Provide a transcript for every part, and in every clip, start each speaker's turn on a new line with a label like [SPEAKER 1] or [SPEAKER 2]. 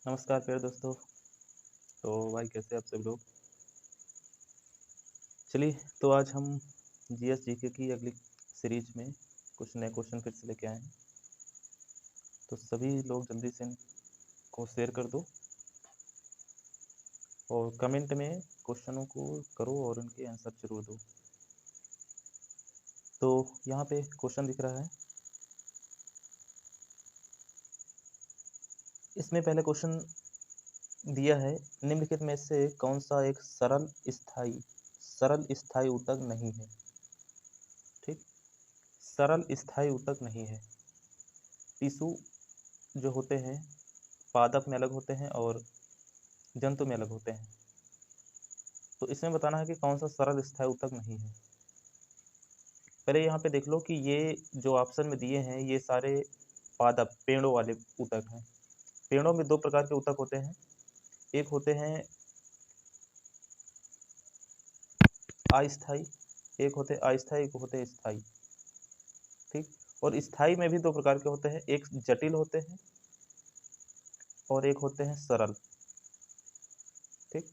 [SPEAKER 1] नमस्कार प्यारे दोस्तों। तो भाई कैसे आप सब लोग। चलिए, तो आज हम जीएस जीके की अगली सीरीज में कुछ नए क्वेश्चन फिर से लेके आए हैं। तो सभी लोग जल्दी से इनको शेयर कर दो और कमेंट में क्वेश्चनों को करो और उनके आंसर जरूर दो। तो यहाँ पे क्वेश्चन दिख रहा है, इसमें पहले क्वेश्चन दिया है, निम्नलिखित में से कौन सा एक सरल स्थायी ऊतक नहीं है। ठीक, सरल स्थायी ऊतक नहीं है। टिश्यू जो होते हैं पादप में अलग होते हैं और जंतु में अलग होते हैं। तो इसमें बताना है कि कौन सा सरल स्थायी ऊतक नहीं है। पहले यहाँ पे देख लो कि ये जो ऑप्शन में दिए हैं ये सारे पादप पेड़ों वाले ऊतक हैं। पेड़ों में दो प्रकार के ऊतक होते हैं, एक होते हैं अस्थाई, एक होते अस्थाई, एक होते स्थाई। ठीक, और स्थाई में भी दो प्रकार के होते हैं, एक जटिल होते हैं और एक होते हैं सरल। ठीक,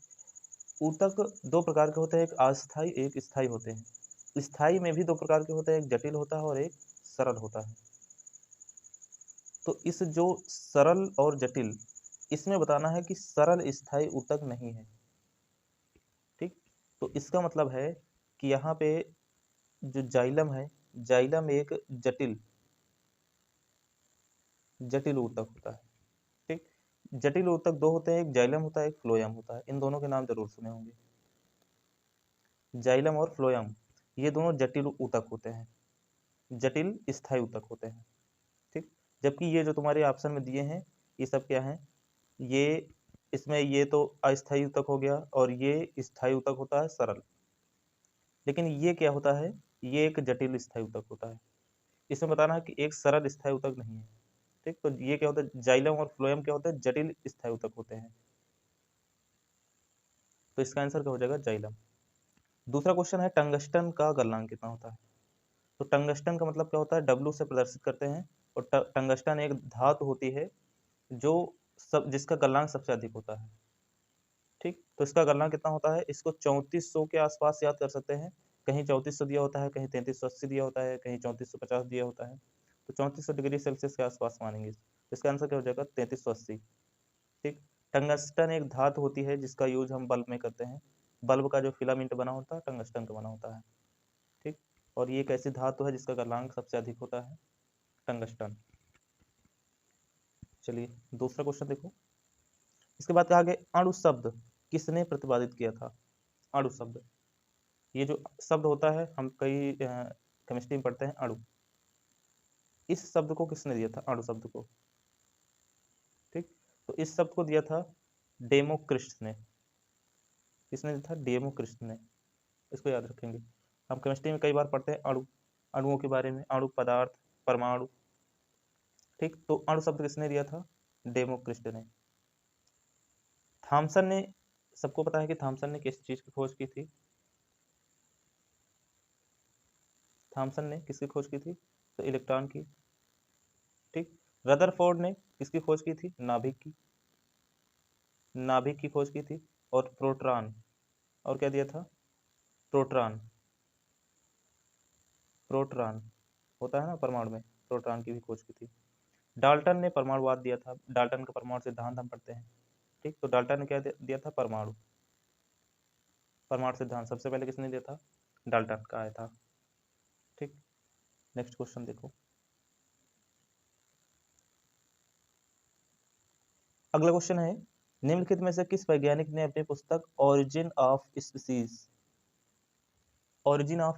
[SPEAKER 1] ऊतक दो प्रकार के होते हैं, एक अस्थाई एक स्थाई होते हैं। स्थाई में भी दो प्रकार के होते हैं, एक जटिल होता है और एक सरल होता है। तो इस जो सरल और जटिल, इसमें बताना है कि सरल स्थायी ऊतक नहीं है। ठीक, तो इसका मतलब है कि यहाँ पे जो जाइलम है, जाइलम एक जटिल जटिल ऊतक होता है। ठीक, जटिल ऊतक दो होते हैं, एक जाइलम होता है एक फ्लोएम होता है। इन दोनों के नाम जरूर सुने होंगे, जाइलम और फ्लोएम। ये दोनों जटिल ऊतक होते हैं, जटिल स्थायी ऊतक होते हैं। ठीक, जबकि ये जो तुम्हारे ऑप्शन में दिए हैं ये सब क्या है, ये इसमें ये तो अस्थायी ऊतक हो गया और ये स्थायी ऊतक होता है सरल। लेकिन ये क्या होता है, ये एक जटिल स्थायी ऊतक होता है। इसमें बताना है कि एक सरल स्थायी ऊतक नहीं है। ठीक, तो ये क्या होता है, जाइलम और फ्लोएम क्या होता है, जटिल स्थायी ऊतक होते हैं। तो इसका आंसर क्या हो जाएगा, जाइलम। दूसरा क्वेश्चन है, टंगस्टन का गलनांक कितना होता है। तो टंगस्टन का मतलब क्या होता है, डब्ल्यू से प्रदर्शित करते हैं। और टंगस्टन एक धातु होती है जो जिसका गलनांक सबसे अधिक होता है। ठीक, तो इसका गलनांक कितना होता है, इसको 3400 के आसपास याद कर सकते हैं। कहीं 3400 दिया होता है, कहीं 3380 दिया होता है, कहीं 3450 दिया होता है। तो 3400 डिग्री सेल्सियस के आसपास मानेंगे। इसका आंसर क्या हो जाएगा, 3380। ठीक, टंगस्टन एक धातु होती है जिसका यूज हम बल्ब में करते हैं। बल्ब का जो फिलामेंट बना होता है टंगस्टन का बना होता है। ठीक, और ये एक ऐसी धातु है जिसका गलनांक सबसे अधिक होता है, टंगस्टन। चलिए दूसरा क्वेश्चन देखो। इसके बाद कहा गया, अणु शब्द किसने प्रतिपादित किया था। अणु शब्द, ये जो शब्द होता है हम कई केमिस्ट्री में पढ़ते हैं अणु, इस शब्द को किसने दिया था, अणु शब्द को। ठीक, तो इस शब्द को दिया था डेमोक्रिटस ने। किसने दिया था, डेमोक्रिटस ने। इसको याद रखेंगे, हम केमिस्ट्री में कई बार पढ़ते हैं अणु, अणुओं के बारे में, अणु पदार्थ, परमाणु। ठीक, तो अणु शब्द किसने दिया था, डेमोक्रिटस ने। थॉमसन ने, सबको पता है कि थॉमसन ने किस चीज की खोज की थी। थॉमसन ने किसकी खोज की थी, तो इलेक्ट्रॉन की। ठीक, रदरफोर्ड ने किसकी खोज की थी, नाभिक की, नाभिक की खोज की थी। और प्रोट्रॉन, और क्या दिया था, प्रोट्रॉन, प्रोट्रॉन होता है ना परमाणु में, प्रोट्रॉन की भी खोज की थी। डाल्टन ने परमाणुवाद दिया था, डाल्टन का परमाणु सिद्धांत हम पढ़ते हैं। ठीक, तो डाल्टन ने क्या दिया था, परमाणु, परमाणु सिद्धांत सबसे पहले किसने दिया था, डाल्टन का आया था। ठीक, नेक्स्ट क्वेश्चन देखो। अगला क्वेश्चन है, निम्नलिखित में से किस वैज्ञानिक ने अपनी पुस्तक ओरिजिन ऑफ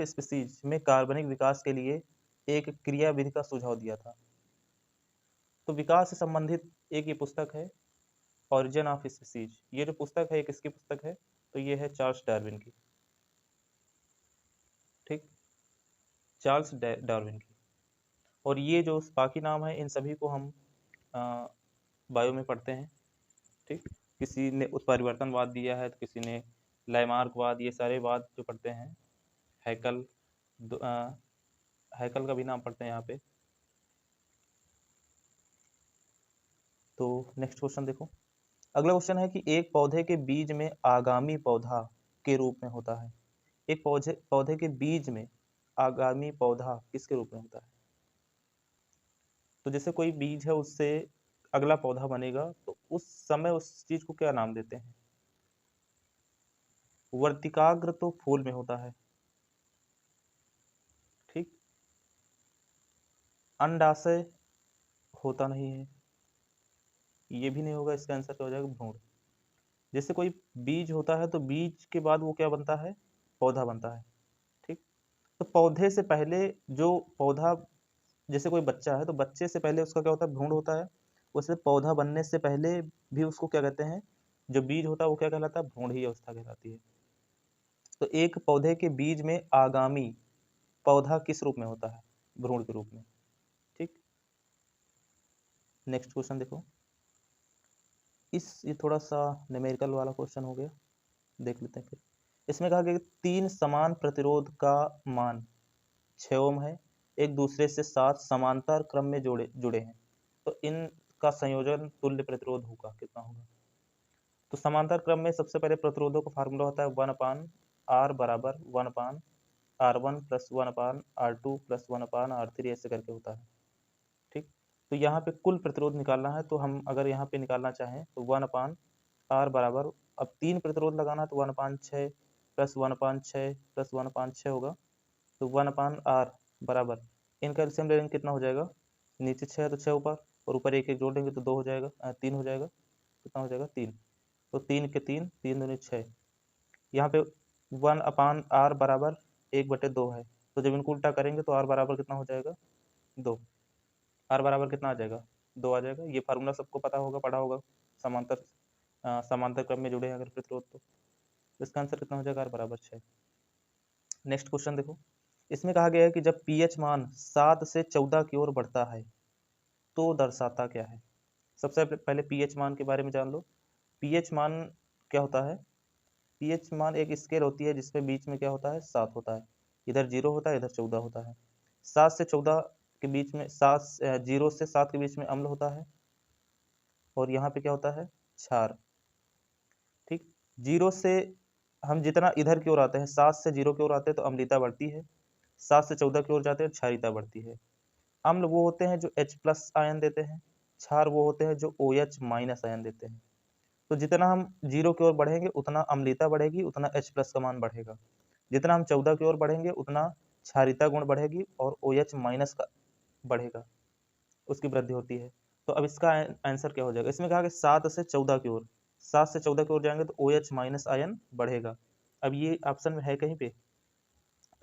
[SPEAKER 1] स्पीसीज में कार्बनिक विकास के लिए एक क्रियाविधि का सुझाव दिया था। तो विकास से संबंधित एक ये पुस्तक है, ओरिजिन ऑफ स्पीसीज। ये जो पुस्तक है, किसकी पुस्तक है, तो ये है चार्ल्स डार्विन की। ठीक, चार्ल्स डार्विन की। और ये जो बाकी नाम है इन सभी को हम बायो में पढ़ते हैं। ठीक, किसी ने उत्परिवर्तनवाद दिया है तो किसी ने लैमार्कवाद, ये सारे वाद जो पढ़ते हैं। हैकल, हैकल का भी नाम पढ़ते हैं यहाँ पे। तो नेक्स्ट क्वेश्चन देखो। अगला क्वेश्चन है कि एक पौधे के बीज में आगामी पौधा के रूप में होता है। एक पौधे के बीज में आगामी पौधा किसके रूप में होता है? तो जैसे कोई बीज है उससे अगला पौधा बनेगा, तो उस समय उस चीज को क्या नाम देते हैं? वर्तिकाग्र तो फूल में होता है, ठीक। अंडाशय होता नहीं है, ये भी नहीं होगा, इसका आंसर क्या हो जाएगा? भ्रूण। जैसे कोई बीज होता है तो बीज के बाद वो क्या बनता है? पौधा बनता है, ठीक। तो पौधे से पहले जो पौधा, जैसे कोई बच्चा है तो बच्चे से पहले उसका क्या होता है? भ्रूण होता है। उसे पौधा बनने से पहले भी उसको क्या कहते हैं? जो बीज होता है वो क्या कहलाता है? भ्रूण ही अवस्था कहलाती है। तो एक पौधे के बीज में आगामी पौधा किस रूप में होता है? भ्रूण के रूप में, ठीक। नेक्स्ट क्वेश्चन देखो, ये थोड़ा सा न्यूमेरिकल वाला क्वेश्चन हो गया, देख लेते हैं फिर। इसमें कहा गया कि 3 समान प्रतिरोध का मान 6 ओम है, एक दूसरे से 7 समांतर क्रम में जुड़े हैं, तो इनका संयोजन तुल्य प्रतिरोध होगा, कितना होगा? तो समांतर क्रम में सबसे पहले प्रतिरोधों का फार्मूला होता है 1/r बराबर 1/r1 plus 1/r2 plus 1/r3 ऐसे करके होता है, ठीक। तो यहाँ पे कुल प्रतिरोध निकालना है, तो हम अगर यहाँ पे निकालना चाहें तो 1/r बराबर, अब 3 प्रतिरोध लगाना है तो 1/6 प्लस 1/6 प्लस 1/6 होगा, तो 1/r बराबर, इनका एलसीएम ले लेंगे कितना हो जाएगा? नीचे 6 है तो 6 ऊपर, और ऊपर एक एक जोड़ देंगे तो 2 हो जाएगा, 3 हो जाएगा, कितना हो जाएगा? 3। तो 3 के 3, 3 दूनी 6। यहाँ पे 1/r बराबर 1/2 है, तो जब इनको उल्टा करेंगे तो r बराबर कितना हो जाएगा? 2। r बराबर कितना आ जाएगा? 2 आ जाएगा। ये फार्मूला सबको पता होगा, पढ़ा होगा, समांतर क्रम में जुड़े हैं अगर प्रतिरोध तो इसका आंसर कितना हो जाएगा? r बराबर 6। नेक्स्ट क्वेश्चन देखो, इसमें कहा गया है कि जब pH मान 7 से 14 की ओर बढ़ता है तो दर्शाता क्या है? सबसे पहले pH मान के बारे में जान लो। pH मान क्या होता है? pH मान एक स्केल होती है जिसमें बीच में क्या होता है? 7 होता है, इधर 0 होता है, इधर 14 होता है। 7 से 14 के बीच में 0 से 7 के बीच में अम्ल होता है, और यहाँ पे क्या होता है? क्षार, ठीक। 0 से हम जितना इधर की ओर आते हैं, 7 से 0 की ओर आते हैं तो अम्लता बढ़ती है, 7 से 14 की ओर जाते हैं क्षारीयता बढ़ती है। अम्ल वो होते हैं जो H+ आयन देते हैं, क्षार वो होते हैं जो OH- आयन देते हैं। तो जितना हम 0 की ओर बढ़ेंगे उतना अम्लता बढ़ेगी, उतना H+ का मान बढ़ेगा। जितना हम 14 की ओर बढ़ेंगे उतना क्षारीयता गुण बढ़ेगी और OH- का बढ़ेगा, उसकी वृद्धि होती है। तो अब इसका आंसर क्या हो जाएगा? इसमें कहा कि 7 से 14 की ओर, 7 से 14 की ओर जाएंगे तो OH- आयन बढ़ेगा। अब ये ऑप्शन में है कहीं पे,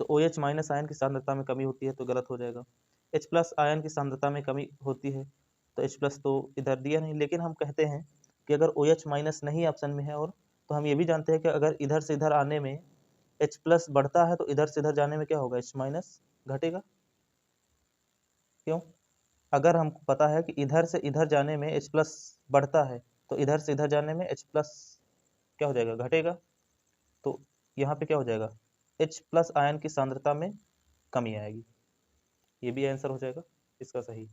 [SPEAKER 1] तो OH- आयन की सांद्रता में कमी होती है तो गलत हो जाएगा। H+ आयन की सांद्रता में कमी होती है तो H+ तो इधर दिया नहीं, लेकिन हम कहते हैं कि अगर OH- नहीं ऑप्शन में है, और तो हम ये भी जानते हैं कि अगर इधर से इधर आने में H+ बढ़ता है तो इधर से इधर जाने में क्या होगा? H- घटेगा। क्यों? अगर हमको पता है कि इधर से इधर जाने में H+ बढ़ता है तो इधर से इधर जाने में H+ क्या हो जाएगा? घटेगा। तो यहाँ पे क्या हो जाएगा? H+ आयन की सांद्रता में कमी आएगी। ये भी आंसर हो जाएगा इसका सही।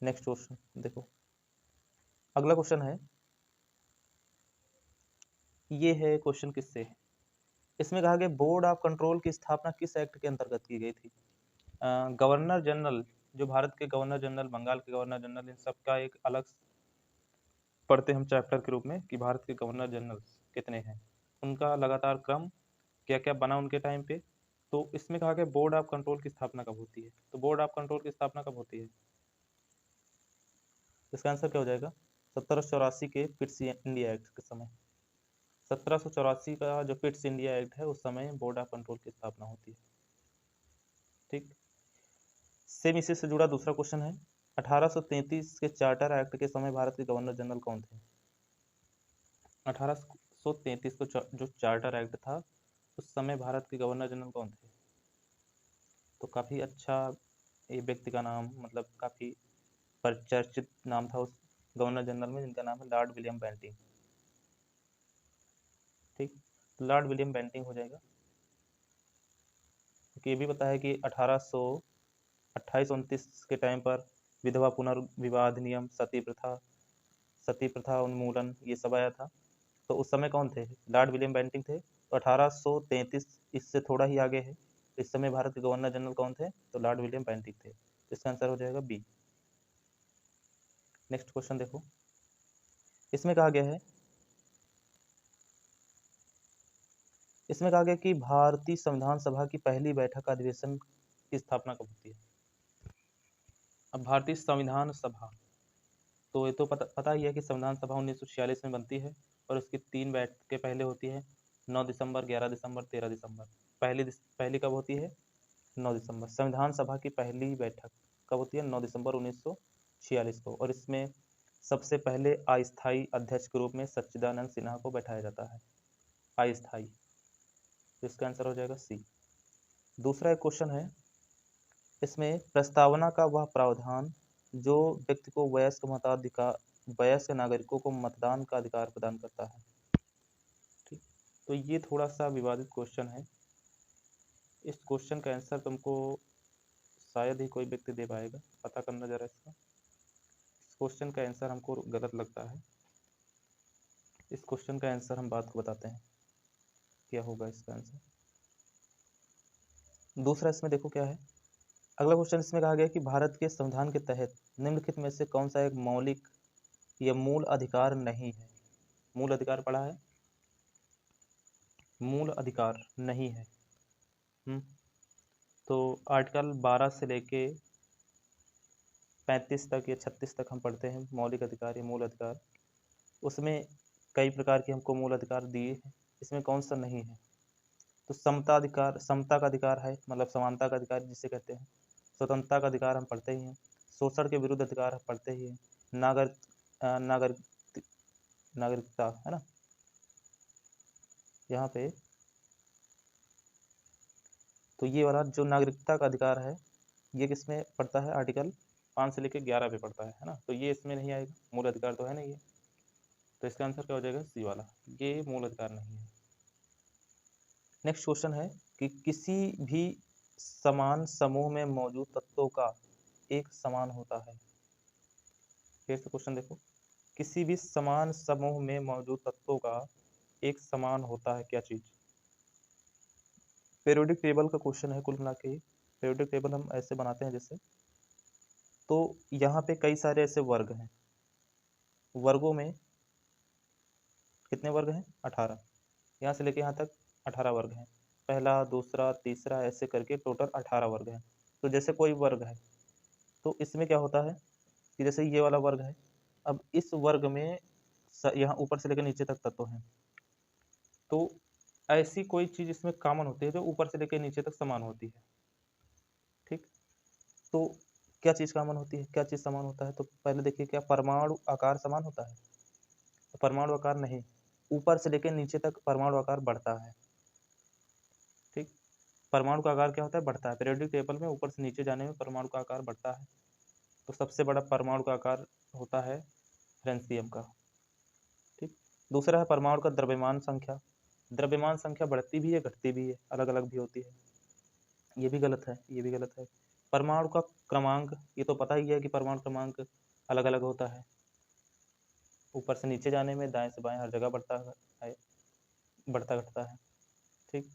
[SPEAKER 1] नेक्स्ट क्वेश्चन देखो, अगला क्वेश्चन है, ये है क्वेश्चन किससे है? इसमें कहा गया बोर्ड ऑफ कंट्रोल की स्थापना किस एक्ट के अंतर्गत की गई थी? गवर्नर जनरल, जो भारत के गवर्नर जनरल, बंगाल के गवर्नर जनरल, इन सबका एक अलग पढ़ते हम चैप्टर के रूप में कि भारत के गवर्नर जनरल कितने हैं, उनका लगातार क्रम क्या क्या बना उनके टाइम पे। तो इसमें कहा गया बोर्ड ऑफ कंट्रोल की स्थापना कब होती है? तो बोर्ड ऑफ कंट्रोल की स्थापना कब होती है? इसका आंसर क्या हो जाएगा? 1784 के पिट्स इंडिया एक्ट के समय। 1784 का जो पिट्स इंडिया एक्ट है उस समय बोर्ड ऑफ कंट्रोल की स्थापना होती है, ठीक। सेम इसी से जुड़ा दूसरा क्वेश्चन है, 1833 के चार्टर एक्ट के समय भारत के गवर्नर जनरल कौन थे? 1833 को जो चार्टर एक्ट था उस समय भारत के गवर्नर जनरल कौन थे? तो काफ़ी अच्छा ये व्यक्ति का नाम, मतलब काफ़ी परिचर्चित नाम था उस गवर्नर जनरल में, जिनका नाम है लॉर्ड विलियम बेंटिंग, ठीक। लॉर्ड विलियम बेंटिंग हो जाएगा, क्योंकि ये भी पता है कि 1828-29 के टाइम पर विधवा पुनर्विवाह अधिनियम, सती प्रथा उन्मूलन, ये सब आया था। तो उस समय कौन थे? लॉर्ड विलियम बेंटिंक थे। तो 1833 इससे थोड़ा ही आगे है। इस समय भारत के गवर्नर जनरल कौन थे? तो लॉर्ड विलियम बेंटिंक थे। इसका आंसर हो जाएगा बी। नेक्स्ट क्वेश्चन देखो, इसमें कहा गया है कि भारतीय संविधान सभा की पहली बैठक अधिवेशन की स्थापना कब होती है? अब भारतीय संविधान सभा, तो ये तो पता ही है कि संविधान सभा 1946 में बनती है और उसकी 3 बैठकें पहले होती है, 9 दिसंबर, 11 दिसंबर, 13 दिसंबर। पहली कब होती है? 9 दिसंबर। संविधान सभा की पहली बैठक कब होती है? 9 दिसंबर 1946 को। और इसमें सबसे पहले अस्थायी अध्यक्ष के रूप में सच्चिदानंद सिन्हा को बैठाया जाता है, अस्थायी। तो इसका आंसर हो जाएगा सी। दूसरा एक क्वेश्चन है, इसमें प्रस्तावना का वह प्रावधान जो व्यक्ति को वयस्क नागरिकों को मतदान का अधिकार प्रदान करता है। ठीक, तो ये थोड़ा सा विवादित क्वेश्चन है। इस क्वेश्चन का आंसर तुमको शायद ही कोई व्यक्ति दे पाएगा, पता करना जरा इसका। इस क्वेश्चन का आंसर हमको गलत लगता है। इस क्वेश्चन का आंसर हम बात को बताते हैं क्या होगा इसका आंसर। दूसरा इसमें देखो क्या है, अगला क्वेश्चन इसमें कहा गया कि भारत के संविधान के तहत निम्नलिखित में से कौन सा एक मौलिक या मूल अधिकार नहीं है? मूल अधिकार पढ़ा है? मूल अधिकार नहीं है। तो आर्टिकल 12 से लेके 35 तक या 36 तक हम पढ़ते हैं मौलिक अधिकार या मूल अधिकार। उसमें कई प्रकार के हमको मूल अधिकार दिए हैं, इसमें कौन सा नहीं है? तो समता का अधिकार है, मतलब समानता का अधिकार जिसे कहते हैं। स्वतंत्रता का अधिकार हम पढ़ते ही हैं। शोषण के विरुद्ध अधिकार हम पढ़ते ही हैं। नागरिकता है ना यहाँ पे। तो ये वाला जो नागरिकता का अधिकार है ये किसमें पड़ता है? आर्टिकल 5 से लेकर 11 पे पड़ता है ना। तो ये इसमें नहीं आएगा, मूल अधिकार तो है नहीं ये। तो इसका आंसर क्या हो जाएगा? सी वाला, ये मूल अधिकार नहीं है। नेक्स्ट क्वेश्चन है कि किसी भी समान समूह में मौजूद तत्वों का एक समान होता है। फिर से क्वेश्चन देखो, किसी भी समान समूह में मौजूद तत्वों का एक समान होता है, क्या चीज? पीरियोडिक टेबल का क्वेश्चन है कुल मिला के। पीरियोडिक टेबल हम ऐसे बनाते हैं जैसे, तो यहाँ पे कई सारे ऐसे वर्ग हैं। वर्गों में कितने वर्ग हैं? 18। यहाँ से लेके यहाँ तक 18 वर्ग हैं। पहला, दूसरा, तीसरा, ऐसे करके टोटल 18 वर्ग हैं। तो जैसे कोई वर्ग है तो इसमें क्या होता है कि जैसे ये वाला वर्ग है, अब इस वर्ग में यहाँ ऊपर से लेकर नीचे तक तत्व हैं। तो ऐसी कोई चीज इसमें कॉमन होती है जो ऊपर से लेकर नीचे तक समान होती है। ठीक, तो क्या चीज कॉमन होती है, क्या चीज समान होता है? तो पहले देखिए, क्या परमाणु आकार समान होता है? तो परमाणु आकार नहीं, ऊपर से लेकर नीचे तक परमाणु आकार बढ़ता है। ठीक, परमाणु का आकार क्या होता है? बढ़ता है। पीरियोडिक टेबल में ऊपर से नीचे जाने में परमाणु का आकार बढ़ता है। तो सबसे बड़ा परमाणु का आकार होता है फ्रेंसियम का। ठीक, दूसरा है परमाणु का द्रव्यमान संख्या। द्रव्यमान संख्या बढ़ती भी है, घटती भी है, अलग अलग भी होती है। ये भी गलत है, ये भी गलत है। परमाणु का क्रमांक, ये तो पता ही है कि परमाणु क्रमांक अलग अलग होता है। ऊपर से नीचे जाने में, दाएं से बाएं, हर जगह बढ़ता है, बढ़ता घटता है। ठीक,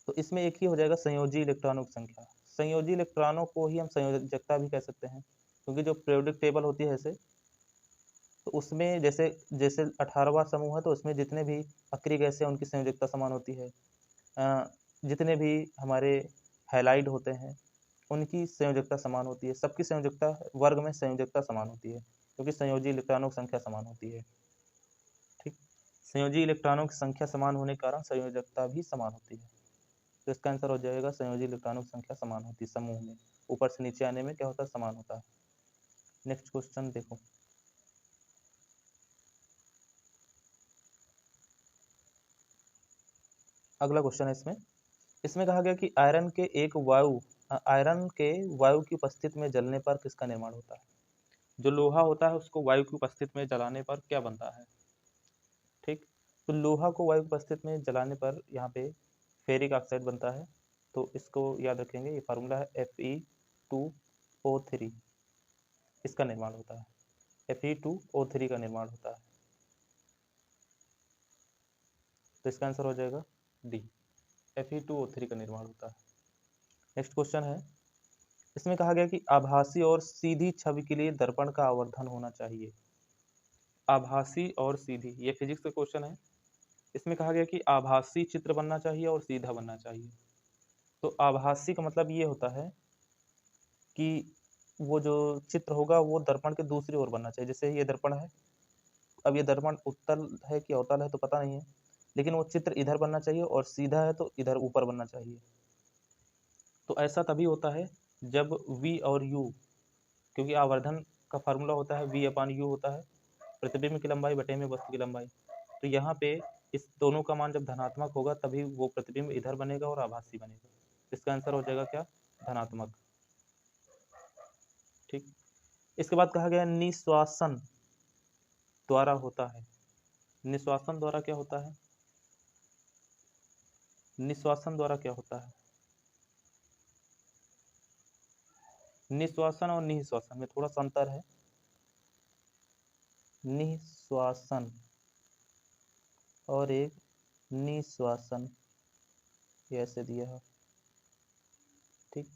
[SPEAKER 1] तो इसमें एक ही हो जाएगा संयोजी इलेक्ट्रॉनों की संख्या। संयोजी इलेक्ट्रॉनों को ही हम संयोजकता भी कह सकते हैं, क्योंकि जो पीरियोडिक टेबल होती है ऐसे, तो उसमें जैसे जैसे 18वां समूह है तो उसमें जितने भी अक्रिय गैसें हैं उनकी संयोजकता समान होती है। जितने भी हमारे हैलाइड होते हैं उनकी संयोजकता समान होती है। सबकी संयोजकता वर्ग में संयोजकता समान होती है, क्योंकि संयोजी इलेक्ट्रॉनों की संख्या समान होती है। ठीक, संयोजी इलेक्ट्रॉनों की संख्या समान होने के कारण संयोजकता भी समान होती है। तो इसका आंसर हो जाएगा संयोजी इलेक्ट्रॉनों की संख्या समान होती है समूह में। ऊपर से नीचे आने में क्या होता है? समान होता है। नेक्स्ट क्वेश्चन देखो, अगला क्वेश्चन है इसमें। इसमें कहा गया कि आयरन के वायु की उपस्थिति में जलने पर किसका निर्माण होता है? जो लोहा होता है उसको वायु की उपस्थिति में जलाने पर क्या बनता है? ठीक, तो लोहा को वायु की उपस्थिति में जलाने पर यहाँ पे फेरिक ऑक्साइड बनता है। तो इसको याद रखेंगे, ये फार्मूला है Fe2O3। इसका निर्माण होता है, Fe2O3 का निर्माण होता है। तो इसका आंसर हो जाएगा डी, Fe2O3 का निर्माण होता है। नेक्स्ट क्वेश्चन है, इसमें कहा गया कि आभासी और सीधी छवि के लिए दर्पण का आवर्धन होना चाहिए। आभासी और सीधी, ये फिजिक्स का क्वेश्चन है। इसमें कहा गया कि आभासी चित्र बनना चाहिए और सीधा बनना चाहिए। तो आभासी का मतलब ये होता है कि वो जो चित्र होगा वो दर्पण के दूसरी ओर बनना चाहिए। जैसे ये दर्पण है, अब ये दर्पण उत्तल है कि अवतल है तो पता नहीं है, लेकिन वो चित्र इधर बनना चाहिए, और सीधा है तो इधर ऊपर बनना चाहिए। तो ऐसा तभी होता है जब v और u, क्योंकि आवर्धन का फार्मूला होता है v/u होता है प्रतिबिंब की लंबाई बटे में वस्तु की लंबाई। तो यहाँ पे इस दोनों का मान जब धनात्मक होगा तभी वो प्रतिबिंब इधर बनेगा और आभासी बनेगा। इसका आंसर हो जाएगा क्या, धनात्मक। ठीक, इसके बाद कहा गया निश्वासन द्वारा होता है। निश्वासन द्वारा क्या होता है, निश्वासन द्वारा क्या होता है? निश्वासन और निःश्वासन में थोड़ा सा अंतर है। निश्वासन और एक निश्वासन, ये ऐसे दिया है। ठीक,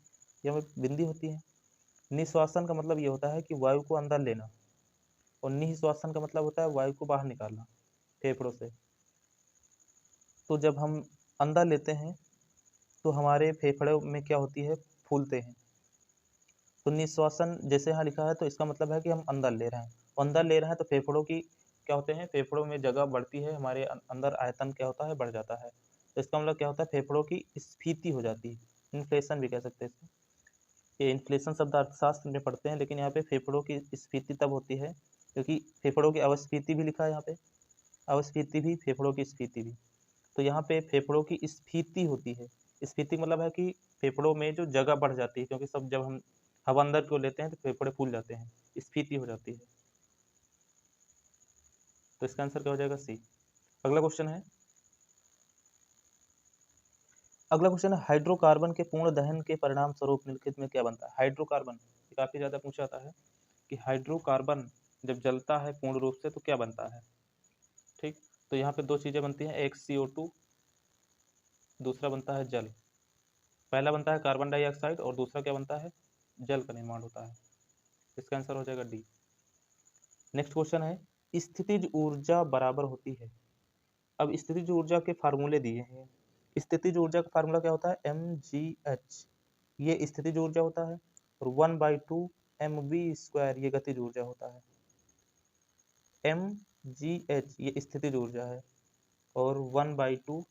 [SPEAKER 1] यहाँ पे बिंदी होती है। निश्वासन का मतलब ये होता है कि वायु को अंदर लेना, और निःश्वासन का मतलब होता है वायु को बाहर निकालना फेफड़ों से। तो जब हम अंदर लेते हैं तो हमारे फेफड़े में क्या होती है, फूलते हैं। तो निश्वासन जैसे यहाँ लिखा है तो इसका मतलब है कि हम अंदर ले रहे हैं, अंदर ले रहे हैं तो फेफड़ों की क्या होते हैं, फेफड़ों में जगह बढ़ती है, हमारे अंदर आयतन क्या होता है, बढ़ जाता है। तो इसका मतलब क्या होता है, फेफड़ों की स्फीति हो जाती है, इन्फ्लेशन भी कह सकते हैं इसको। ये इन्फ्लेशन शब्द अर्थशास्त्र में पढ़ते हैं, लेकिन यहाँ पे फेफड़ों की स्फीति तब होती है क्योंकि फेफड़ों की अवस्थिति भी लिखा है यहाँ पे, अवस्थिति भी फेफड़ों की स्फीति भी। तो यहाँ पे फेफड़ों की स्फीति होती है। स्फीति मतलब है कि फेफड़ों में जो जगह बढ़ जाती है, क्योंकि सब जब हम हवा अंदर को लेते हैं तो फेफड़े फूल जाते हैं, स्फीति हो जाती है। तो इसका आंसर क्या हो जाएगा, सी। अगला क्वेश्चन है, अगला क्वेश्चन है हाइड्रोकार्बन के पूर्ण दहन के परिणाम स्वरूप निम्नलिखित में क्या बनता है। हाइड्रोकार्बन काफी ज्यादा पूछा जाता है कि हाइड्रोकार्बन जब जलता है पूर्ण रूप से तो क्या बनता है। ठीक, तो यहाँ पे दो चीजें बनती हैं, एक CO2, दूसरा बनता है जल। पहला बनता है कार्बन डाइऑक्साइड और दूसरा क्या बनता है, जल का निर्माण होता है। इसका आंसर हो जाएगा डी। नेक्स्ट क्वेश्चन है, स्थितिज ऊर्जा बराबर होती है। अब स्थितिज ऊर्जा के फार्मूले दिए हैं। स्थितिज ऊर्जा का फार्मूला क्या होता है, mgh, ये स्थितिज ऊर्जा होता है, और 1/2 mv² ये गतिज ऊर्जा होता है। mgh ये स्थितिज ऊर्जा है, और 1/2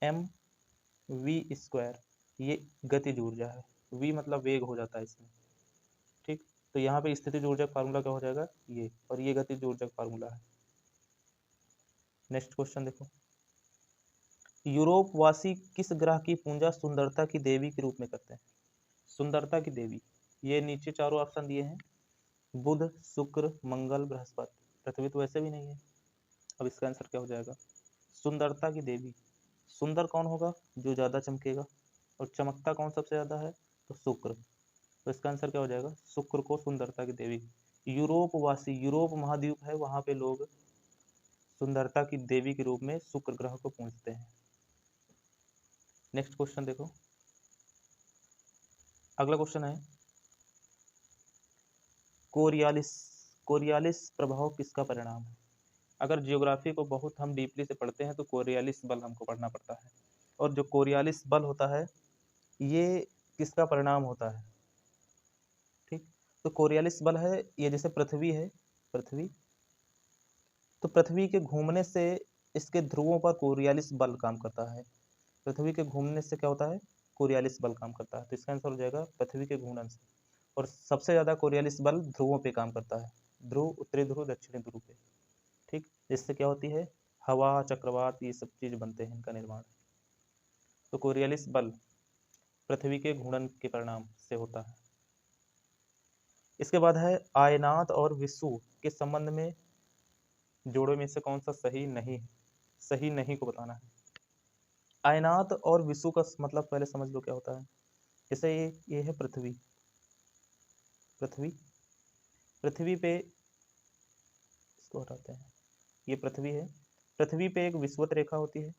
[SPEAKER 1] mv² ये गतिज ऊर्जा है। v मतलब वेग हो जाता है इसमें। ठीक, तो यहाँ पे स्थितिज ऊर्जा का फार्मूला क्या हो जाएगा, ये, और ये गतिज ऊर्जा का फार्मूला है। नेक्स्ट क्वेश्चन देखो, यूरोप वासी किस ग्रह की पूजा सुंदरता की देवी के रूप में करते हैं। सुंदरता की देवी, ये नीचे चारों ऑप्शन दिए हैं, बुध, शुक्र, मंगल, बृहस्पति। पृथ्वी तो वैसे भी नहीं है। अब इसका आंसर क्या हो जाएगा, सुंदरता की देवी। सुंदर कौन होगा, जो ज्यादा चमकेगा, और चमकता कौन सबसे ज्यादा है, तो शुक्र। तो इसका आंसर क्या हो जाएगा, शुक्र को सुंदरता की देवी। यूरोप वासी, यूरोप महाद्वीप है, वहां पे लोग सुंदरता की देवी के रूप में शुक्र ग्रह को पूजते हैं। नेक्स्ट क्वेश्चन देखो, अगला क्वेश्चन है, कोरियालिस, कोरियालिस प्रभाव किसका परिणाम है। अगर जियोग्राफी को बहुत हम डीपली से पढ़ते हैं तो कोरियालिस बल हमको पढ़ना पड़ता है, और जो कोरियालिस बल होता है ये किसका परिणाम होता है। ठीक, तो कोरियालिस बल है, ये जैसे पृथ्वी है, पृथ्वी, तो पृथ्वी के घूमने से इसके ध्रुवों पर कोरियालिस बल काम करता है। पृथ्वी के घूमने से क्या होता है, कोरियालिस बल काम करता है। तो इसका आंसर हो जाएगा पृथ्वी के घूर्णन से, और सबसे ज्यादा कोरियालिस बल ध्रुवों पे काम करता है, ध्रुव, उत्तरी ध्रुव, दक्षिणी ध्रुव पे। ठीक, जिससे क्या होती है, हवा, चक्रवात, ये सब चीज बनते हैं, इनका निर्माण। तो कोरियालिस बल पृथ्वी के घूर्णन के परिणाम से होता है। इसके बाद है आयनात और विषुव के संबंध में जोड़ों में से कौन सा सही नहीं है। सही नहीं को बताना है। आयनात और विषुव का मतलब पहले समझ लो क्या होता है। जैसे ये है पृथ्वी, पृथ्वी, पृथ्वी पे, इसको हटाते हैं, ये पृथ्वी है। पृथ्वी पे एक विषुवत रेखा होती है,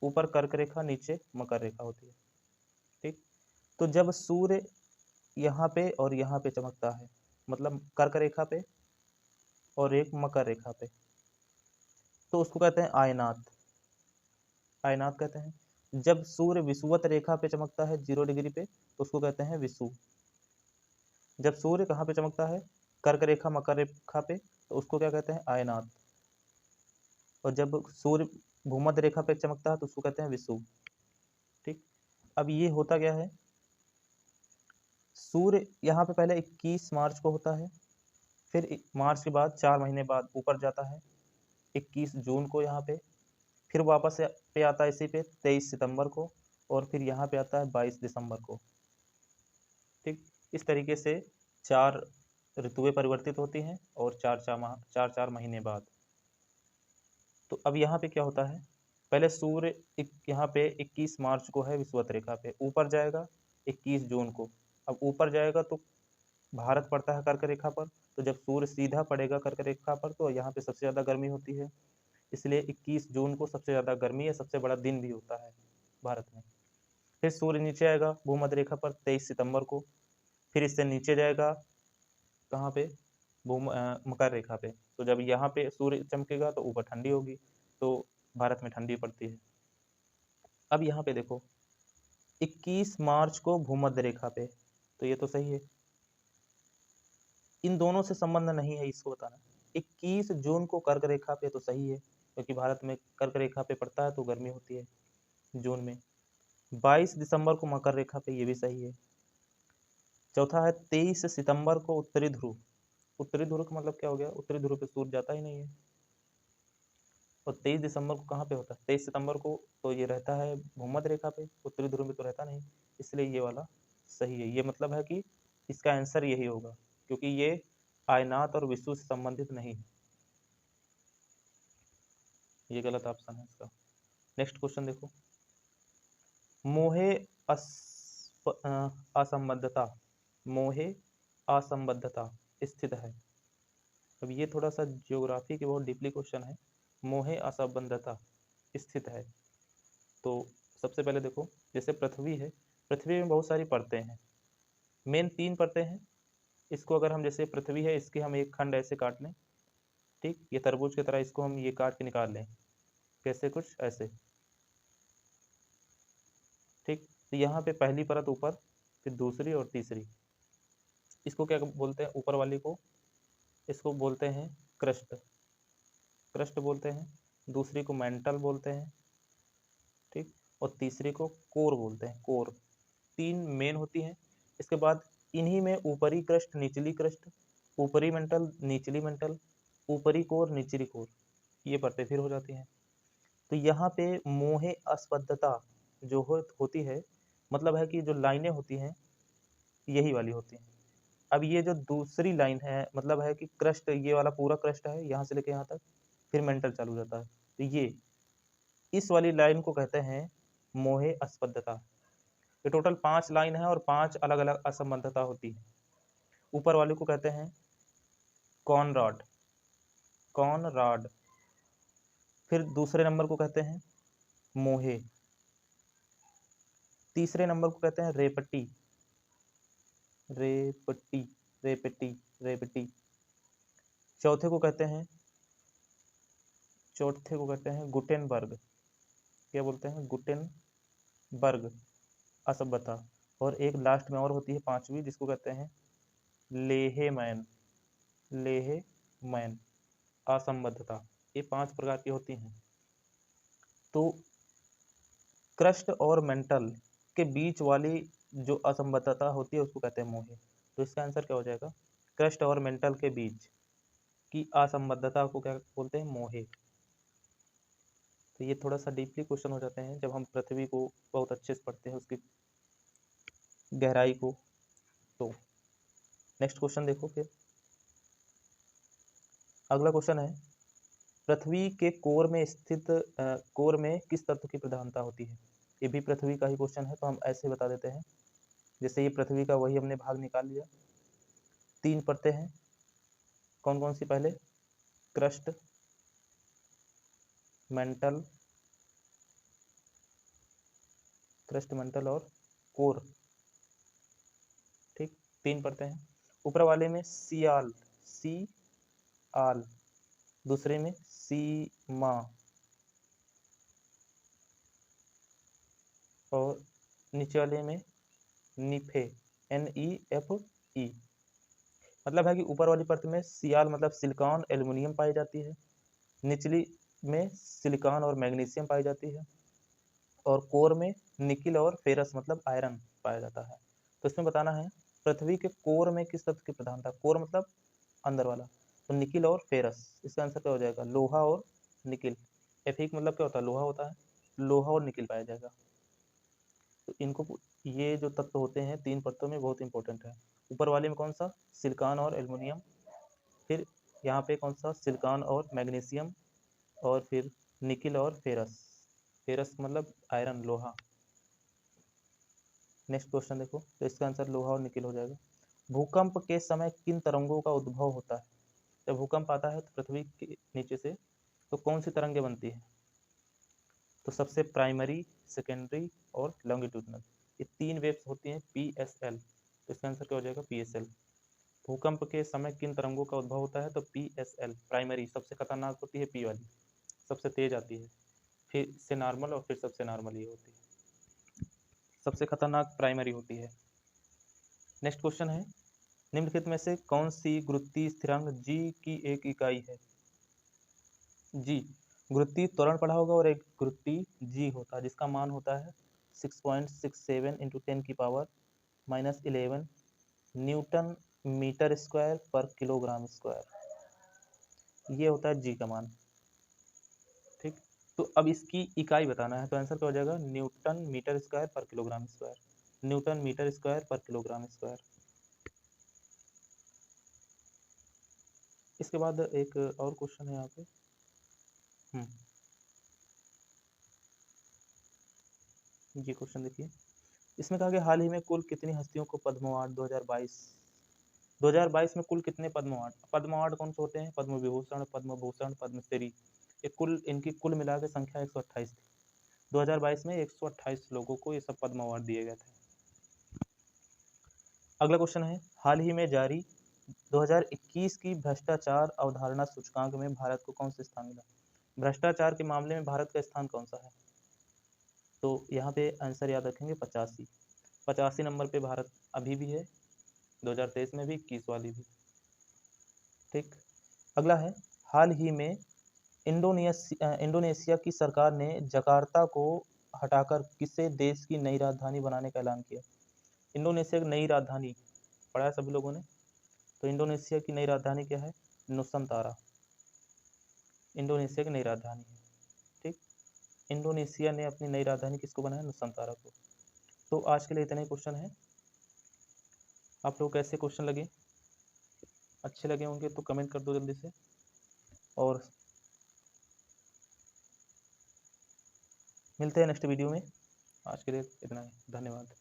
[SPEAKER 1] ऊपर कर्क रेखा, नीचे मकर रेखा होती है। ठीक, तो जब सूर्य यहाँ पे और यहाँ पे चमकता है, मतलब कर्क रेखा पे और एक मकर रेखा पे, तो उसको कहते हैं आयनात। आयनात कहते हैं। जब सूर्य विषुवत रेखा पे चमकता है 0 डिग्री पे, तो उसको कहते हैं विषुव। जब सूर्य कहाँ पे चमकता है, कर्क रेखा मकर रेखा पे, तो उसको क्या कहते हैं, आयनात। और जब सूर्य भूमध्य रेखा पे चमकता है तो उसको कहते हैं विषुव। ठीक, अब ये होता क्या है, सूर्य यहाँ पे पहले 21 मार्च को होता है, फिर मार्च के बाद 4 महीने बाद ऊपर जाता है 21 जून को यहाँ पे, फिर वापस पे आता है इसी पे 23 सितंबर को, और फिर यहाँ पे आता है 22 दिसंबर को। ठीक, इस तरीके से 4 ऋतुएं परिवर्तित होती हैं और 4 महीने बाद। तो अब यहाँ पे क्या होता है, पहले सूर्य यहाँ पे 21 मार्च को है विषुवत रेखा पे, ऊपर जाएगा 21 जून को। अब ऊपर जाएगा तो भारत पड़ता है कर्क रेखा पर, तो जब सूर्य सीधा पड़ेगा कर्क रेखा पर तो यहाँ पे सबसे ज़्यादा गर्मी होती है, इसलिए 21 जून को सबसे ज़्यादा गर्मी है, सबसे बड़ा दिन भी होता है भारत में। फिर सूर्य नीचे आएगा भूमध्य रेखा पर 23 सितंबर को, फिर इससे नीचे जाएगा कहाँ पे, मकर रेखा पे, तो जब यहाँ पे सूर्य चमकेगा तो ऊपर ठंडी होगी, तो भारत में ठंडी पड़ती है। अब यहाँ पे देखो 21 मार्च को भूमध्य रेखा पे, तो ये तो सही है, इन दोनों से संबंध नहीं है इसको बताना। 21 जून को कर्क रेखा पे, तो सही है क्योंकि भारत में कर्क रेखा पे पड़ता है तो गर्मी होती है जून में। 22 दिसंबर को मकर रेखा पे, ये भी सही है। चौथा है 23 सितंबर को उत्तरी ध्रुव। उत्तरी ध्रुव का मतलब क्या हो गया, उत्तरी ध्रुव पे सूर्य जाता ही नहीं है। और 23 दिसंबर को कहाँ पे होता है, 23 सितंबर को तो ये रहता है भूमध्य रेखा पे, उत्तरी ध्रुव में तो रहता नहीं, इसलिए ये वाला सही है। ये मतलब है कि इसका आंसर यही होगा, क्योंकि ये आयनात और विषुव से संबंधित नहीं है। ये गलत ऑप्शन है इसका। नेक्स्ट क्वेश्चन देखो, मोहे असंबद्धता, मोहे असंबद्धता स्थित है। अब ये थोड़ा सा ज्योग्राफी के बहुत डीपली क्वेश्चन है। मोहे असंबद्धता स्थित है, तो सबसे पहले देखो, जैसे पृथ्वी है, पृथ्वी में बहुत सारी परतें हैं, मेन 3 परतें हैं। इसको अगर हम, जैसे पृथ्वी है, इसके हम एक खंड ऐसे काट लें, ठीक, ये तरबूज की तरह इसको हम ये काट के निकाल लें, कैसे, कुछ ऐसे। ठीक, तो यहाँ पे पहली परत ऊपर, फिर दूसरी और तीसरी। इसको क्या बोलते हैं, ऊपर वाली को, इसको बोलते हैं क्रस्ट, क्रस्ट बोलते हैं। दूसरी को मेंटल बोलते हैं, ठीक, और तीसरी को कोर बोलते हैं, कोर। 3 मेन होती हैं। इसके बाद इन्हीं में ऊपरी क्रस्ट, निचली क्रस्ट, ऊपरी मेंटल, निचली मेंटल, ऊपरी कोर, निचली कोर, ये परतें फिर हो जाती हैं। तो यहाँ पे मोहे अस्पद्धता जो होती है, मतलब है कि जो लाइनें होती हैं यही वाली होती हैं। अब ये जो दूसरी लाइन है, मतलब है कि क्रस्ट, ये वाला पूरा क्रस्ट है यहाँ से लेके यहाँ तक, फिर मेंटल चालू हो जाता है, तो ये इस वाली लाइन को कहते हैं मोहे अस्पद्धता। ये टोटल 5 लाइन है और 5 अलग अलग असंबद्धता होती है। ऊपर वाले को कहते हैं कॉनराड, कॉनराड। फिर दूसरे नंबर को कहते हैं मोहे, तीसरे नंबर को कहते हैं रेपट्टी, रेपट्टी, रेपट्टी, रेपट्टी। चौथे को कहते हैं, चौथे को कहते हैं गुटेनबर्ग, क्या बोलते हैं, गुटेनबर्ग असभ्यता। और एक लास्ट में और होती है 5वीं, जिसको कहते हैं लेहेमैन, लेहेमैन असंबद्धता। ये 5 प्रकार की होती हैं। तो क्रस्ट और मेंटल के बीच वाली जो असंबद्धता होती है उसको कहते हैं मोहे। तो इसका आंसर क्या हो जाएगा, क्रस्ट और मेंटल के बीच की असंबद्धता को क्या बोलते हैं, मोहे। तो ये थोड़ा सा डीपली क्वेश्चन हो जाते हैं जब हम पृथ्वी को बहुत अच्छे से पढ़ते हैं, उसकी गहराई को। तो नेक्स्ट क्वेश्चन देखो फिर, अगला क्वेश्चन है, पृथ्वी के कोर में स्थित कोर में किस तत्व की प्रधानता होती है। ये भी पृथ्वी का ही क्वेश्चन है, तो हम ऐसे बता देते हैं, जैसे ये पृथ्वी का वही हमने भाग निकाल लिया, 3 परतें हैं, कौन कौन सी पहले? क्रस्ट, मेंटल, क्रस्ट, मेंटल और कोर। ठीक, 3 परतें हैं। ऊपर वाले में सियाल, सी आल, दूसरे में सीमा और नीचे वाले में निफे, NEFE। मतलब है कि ऊपर वाली परत में सियाल मतलब सिलिकॉन एल्युमिनियम पाई जाती है, निचली में सिलिकॉन और मैग्नीशियम पाई जाती है, और कोर में निकिल और फेरस मतलब आयरन पाया जाता है। तो इसमें बताना है पृथ्वी के कोर में किस तत्व की प्रधानता। कोर मतलब अंदर वाला, तो निकिल और फेरस। इसका आंसर क्या हो जाएगा? लोहा और निकिल। Fe मतलब क्या होता है? लोहा होता है, लोहा और निकिल पाया जाएगा। तो इनको, ये जो तत्व होते हैं 3 परतों में, बहुत इंपॉर्टेंट है। ऊपर वाले में कौन सा? सिलिकॉन और एल्युमिनियम, फिर यहाँ पे कौन सा? सिलिकॉन और मैग्नीशियम, और फिर निकिल और फेरस। फेरस मतलब आयरन, लोहा। नेक्स्ट क्वेश्चन देखो, तो इसका आंसर लोहा और निकिल हो जाएगा। भूकंप के समय किन तरंगों का उद्भव होता है? जब भूकंप आता है तो पृथ्वी के नीचे से तो कौन सी तरंगें बनती है? तो सबसे प्राइमरी, सेकेंडरी और लॉन्गिट्यूडनल, ये 3 वेव्स होती हैं, PSL। तो इसका आंसर क्या हो जाएगा? PSL। भूकंप के समय किन तरंगों का उद्भव होता है? तो PSL, प्राइमरी सबसे खतरनाक होती है, P वाली सबसे तेज आती है, फिर से नॉर्मल और फिर सबसे नॉर्मल ये होती है। सबसे खतरनाक प्राइमरी होती है। नेक्स्ट क्वेश्चन है, निम्नलिखित में से कौन सी गुरुत्वीय स्थिरांक G की एक इकाई है? G, गुरुत्वीय त्वरण पढ़ा होगा, और एक गुरुत्वीय G होता है जिसका मान होता है 6.67 × 10⁻⁻11 Newton metre square per kilogram square. ये होता है G का मान। ठीक, तो अब इसकी इकाई बताना है, तो आंसर क्या हो जाएगा? Newton metre square per kilogram square. Newton metre square per kilogram square. इसके बाद एक और क्वेश्चन है यहाँ पे। ये क्वेश्चन देखिए, इसमें कहा कि हाल ही में कुल कितनी हस्तियों को पद्म अवार्ड 2022 में कुल कितने पद्म अवार्ड कौन से होते हैं? पद्म विभूषण, पद्म भूषण, पद्मश्री। ये कुल, इनकी कुल मिला के संख्या 128 थी। 2022 में 128 लोगों को ये सब पद्म अवार्ड दिए गए थे। अगला क्वेश्चन है, हाल ही में जारी 2021 की भ्रष्टाचार अवधारणा सूचकांक में भारत को कौन सा स्थान मिला? भ्रष्टाचार के मामले में भारत का स्थान कौन सा है? तो यहाँ पे आंसर याद रखेंगे 85 नंबर पे भारत अभी भी है, 2023 में भी, 21 वाली भी। ठीक, अगला है, हाल ही में इंडोनेशिया की सरकार ने जकार्ता को हटाकर किसे देश की नई राजधानी बनाने का ऐलान किया? इंडोनेशिया की नई राजधानी पढ़ा है सभी लोगों ने, तो इंडोनेशिया की नई राजधानी क्या है? नुसंतारा। इंडोनेशिया की नई राजधानी है। ठीक, इंडोनेशिया ने अपनी नई राजधानी किसको बनाया? नुसंतारा को। तो आज के लिए इतने क्वेश्चन हैं। आप लोग कैसे क्वेश्चन लगे? अच्छे लगे होंगे तो कमेंट कर दो जल्दी से, और मिलते हैं नेक्स्ट वीडियो में। आज के लिए इतना ही, धन्यवाद।